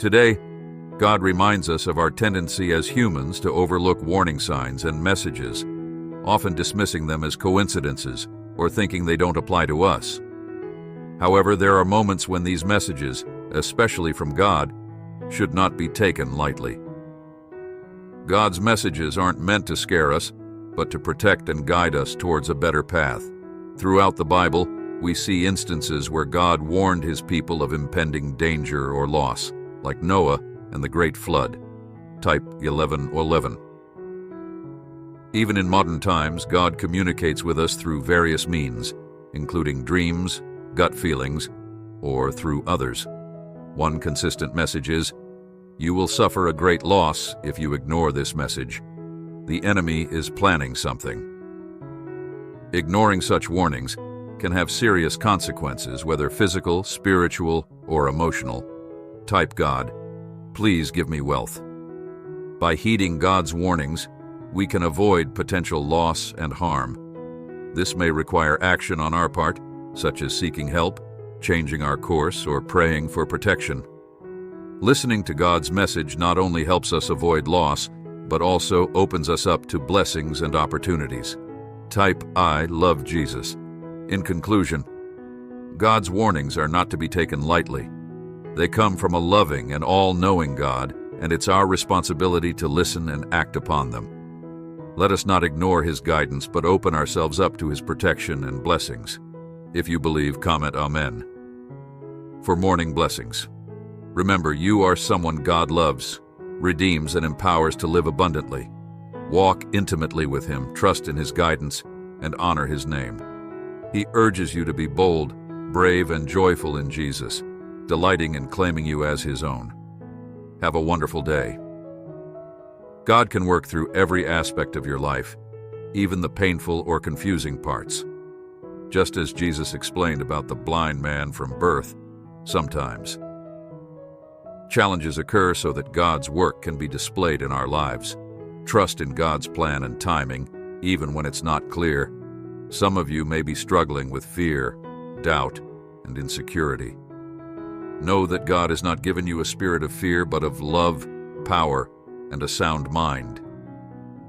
Today, God reminds us of our tendency as humans to overlook warning signs and messages, often dismissing them as coincidences or thinking they don't apply to us. However, there are moments when these messages, especially from God, should not be taken lightly. God's messages aren't meant to scare us, but to protect and guide us towards a better path. Throughout the Bible, we see instances where God warned his people of impending danger or loss, like Noah and the Great Flood. Type 11:11. Even in modern times, God communicates with us through various means, including dreams, gut feelings, or through others. One consistent message is, "You will suffer a great loss if you ignore this message. The enemy is planning something." Ignoring such warnings can have serious consequences, whether physical, spiritual, or emotional. Type God, "Please give me wealth." By heeding God's warnings, we can avoid potential loss and harm. This may require action on our part, such as seeking help, changing our course, or praying for protection. Listening to God's message not only helps us avoid loss, but also opens us up to blessings and opportunities. Type I love Jesus. In conclusion, God's warnings are not to be taken lightly. They come from a loving and all-knowing God, and it's our responsibility to listen and act upon them. Let us not ignore his guidance, but open ourselves up to his protection and blessings. If you believe, comment Amen. For morning blessings. Remember, you are someone God loves, redeems, and empowers to live abundantly. Walk intimately with him, trust in his guidance, and honor his name. He urges you to be bold, brave, and joyful in Jesus, delighting in claiming you as his own. Have a wonderful day. God can work through every aspect of your life, even the painful or confusing parts. Just as Jesus explained about the blind man from birth, sometimes challenges occur so that God's work can be displayed in our lives. Trust in God's plan and timing, even when it's not clear. Some of you may be struggling with fear, doubt, and insecurity. Know that God has not given you a spirit of fear, but of love, power, and a sound mind.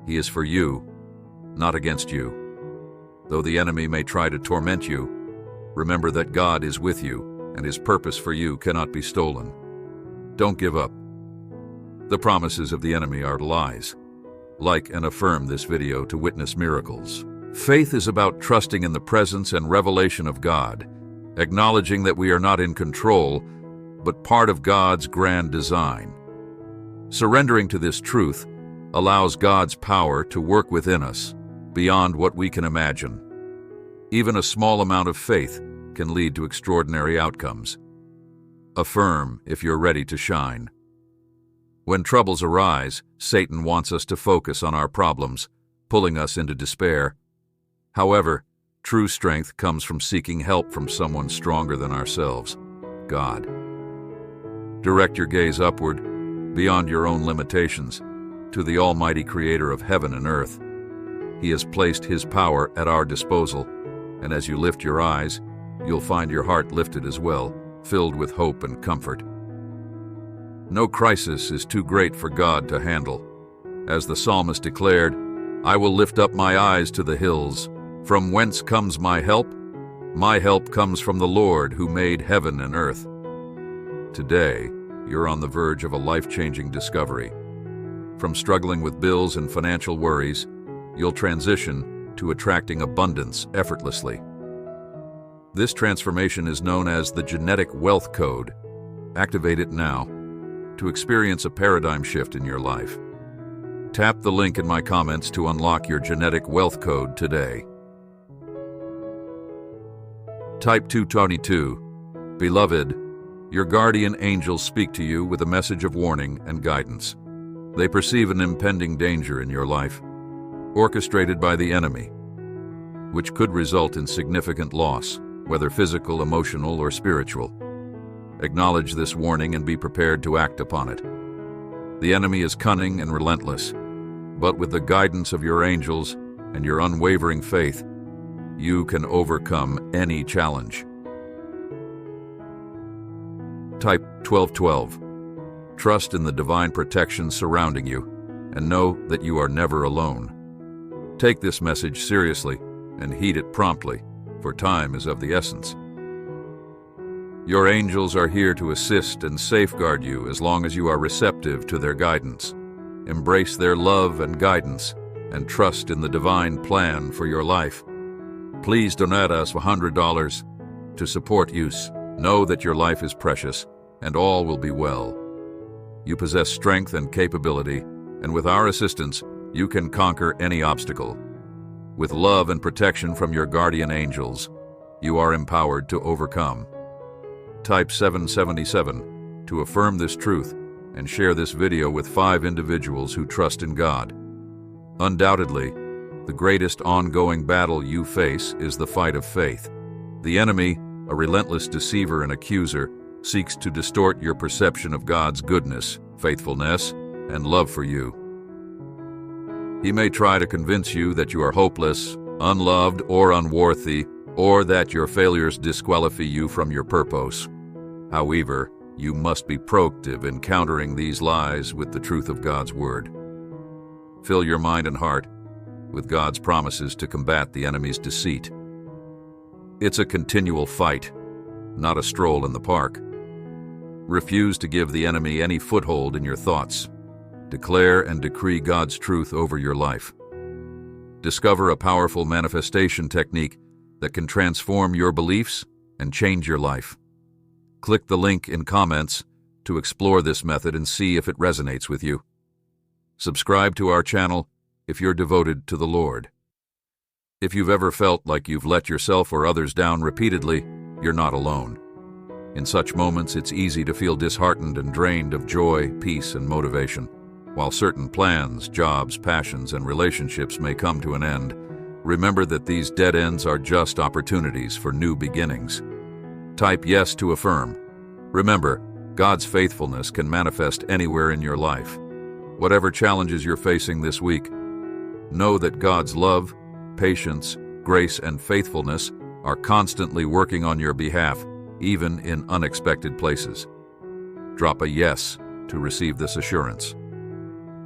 He is for you, not against you. Though the enemy may try to torment you, remember that God is with you, and his purpose for you cannot be stolen. Don't give up. The promises of the enemy are lies. Like and affirm this video to witness miracles. Faith is about trusting in the presence and revelation of God, acknowledging that we are not in control, but part of God's grand design. Surrendering to this truth allows God's power to work within us, beyond what we can imagine. Even a small amount of faith can lead to extraordinary outcomes. Affirm if you're ready to shine. When troubles arise, Satan wants us to focus on our problems, pulling us into despair. However, true strength comes from seeking help from someone stronger than ourselves, God. Direct your gaze upward, beyond your own limitations, to the Almighty Creator of heaven and earth. He has placed his power at our disposal, and as you lift your eyes, you'll find your heart lifted as well, filled with hope and comfort. No crisis is too great for God to handle. As the psalmist declared, "I will lift up my eyes to the hills. From whence comes my help? My help comes from the Lord who made heaven and earth." Today, you're on the verge of a life-changing discovery. From struggling with bills and financial worries, you'll transition to attracting abundance effortlessly. This transformation is known as the genetic wealth code. Activate it now to experience a paradigm shift in your life. Tap the link in my comments to unlock your genetic wealth code today. Type 222. Beloved, your guardian angels speak to you with a message of warning and guidance. They perceive an impending danger in your life, orchestrated by the enemy, which could result in significant loss, whether physical, emotional, or spiritual. Acknowledge this warning and be prepared to act upon it. The enemy is cunning and relentless, but with the guidance of your angels and your unwavering faith, you can overcome any challenge. Type 1212. Trust in the divine protection surrounding you, and know that you are never alone. Take this message seriously and heed it promptly, for time is of the essence. Your angels are here to assist and safeguard you as long as you are receptive to their guidance. Embrace their love and guidance, and trust in the divine plan for your life. Please donate us $100 to support use. Know that your life is precious, and all will be well. You possess strength and capability, and with our assistance, you can conquer any obstacle. With love and protection from your guardian angels, you are empowered to overcome. Type 777 to affirm this truth and share this video with 5 individuals who trust in God. Undoubtedly, the greatest ongoing battle you face is the fight of faith. The enemy, a relentless deceiver and accuser, seeks to distort your perception of God's goodness, faithfulness, and love for you. He may try to convince you that you are hopeless, unloved, or unworthy, or that your failures disqualify you from your purpose. However, you must be proactive in countering these lies with the truth of God's Word. Fill your mind and heart with God's promises to combat the enemy's deceit. It's a continual fight, not a stroll in the park. Refuse to give the enemy any foothold in your thoughts. Declare and decree God's truth over your life. Discover a powerful manifestation technique that can transform your beliefs and change your life. Click the link in comments to explore this method and see if it resonates with you. Subscribe to our channel if you're devoted to the Lord. If you've ever felt like you've let yourself or others down repeatedly, you're not alone. In such moments, it's easy to feel disheartened and drained of joy, peace, and motivation. While certain plans, jobs, passions, and relationships may come to an end, remember that these dead ends are just opportunities for new beginnings. Type yes to affirm. Remember, God's faithfulness can manifest anywhere in your life. Whatever challenges you're facing this week, know that God's love, patience, grace, and faithfulness are constantly working on your behalf, even in unexpected places. Drop a yes to receive this assurance.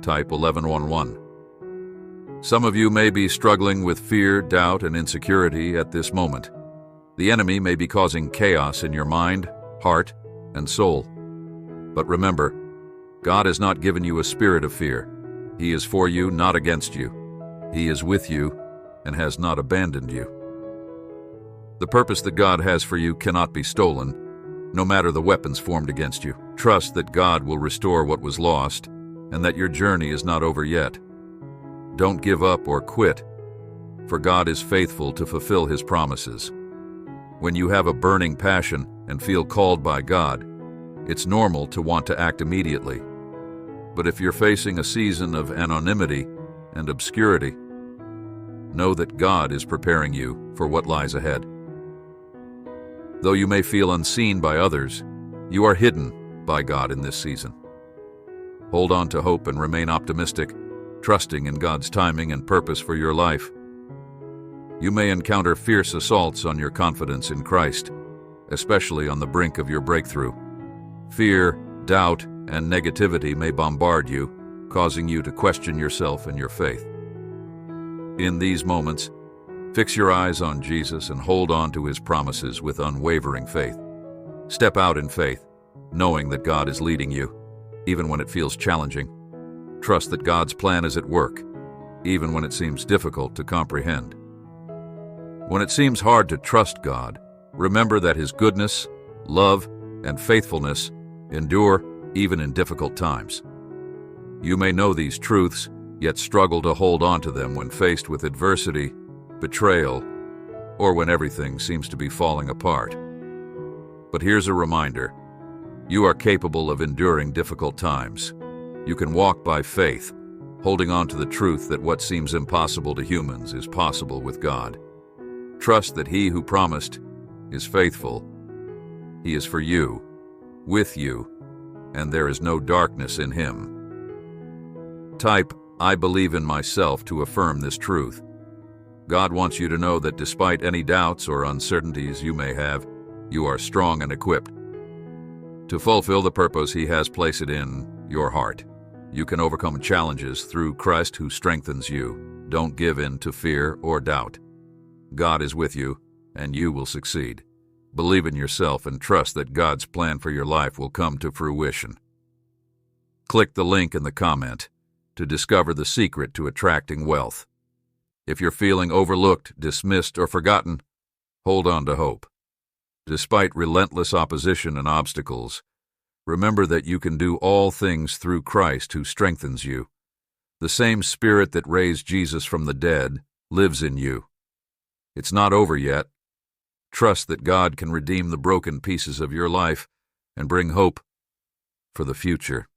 Type 1111. Some of you may be struggling with fear, doubt, and insecurity at this moment. The enemy may be causing chaos in your mind, heart, and soul. But remember, God has not given you a spirit of fear. He is for you, not against you. He is with you and has not abandoned you. The purpose that God has for you cannot be stolen, no matter the weapons formed against you. Trust that God will restore what was lost and that your journey is not over yet. Don't give up or quit, for God is faithful to fulfill His promises. When you have a burning passion and feel called by God, it's normal to want to act immediately. But if you're facing a season of anonymity and obscurity, know that God is preparing you for what lies ahead. Though you may feel unseen by others, you are hidden by God in this season. Hold on to hope and remain optimistic, trusting in God's timing and purpose for your life. You may encounter fierce assaults on your confidence in Christ, especially on the brink of your breakthrough. Fear, doubt, and negativity may bombard you, causing you to question yourself and your faith. In these moments, fix your eyes on Jesus and hold on to His promises with unwavering faith. Step out in faith, knowing that God is leading you, even when it feels challenging. Trust that God's plan is at work, even when it seems difficult to comprehend. When it seems hard to trust God, remember that His goodness, love, and faithfulness endure even in difficult times. You may know these truths, yet struggle to hold on to them when faced with adversity, betrayal, or when everything seems to be falling apart. But here's a reminder: you are capable of enduring difficult times. You can walk by faith, holding on to the truth that what seems impossible to humans is possible with God. Trust that He who promised is faithful. He is for you, with you, and there is no darkness in Him. Type, I believe in myself to affirm this truth. God wants you to know that despite any doubts or uncertainties you may have, you are strong and equipped to fulfill the purpose He has placed in your heart. You can overcome challenges through Christ who strengthens you. Don't give in to fear or doubt. God is with you, and you will succeed. Believe in yourself and trust that God's plan for your life will come to fruition. Click the link in the comment to discover the secret to attracting wealth. If you're feeling overlooked, dismissed, or forgotten, hold on to hope. Despite relentless opposition and obstacles, remember that you can do all things through Christ who strengthens you. The same Spirit that raised Jesus from the dead lives in you. It's not over yet. Trust that God can redeem the broken pieces of your life and bring hope for the future.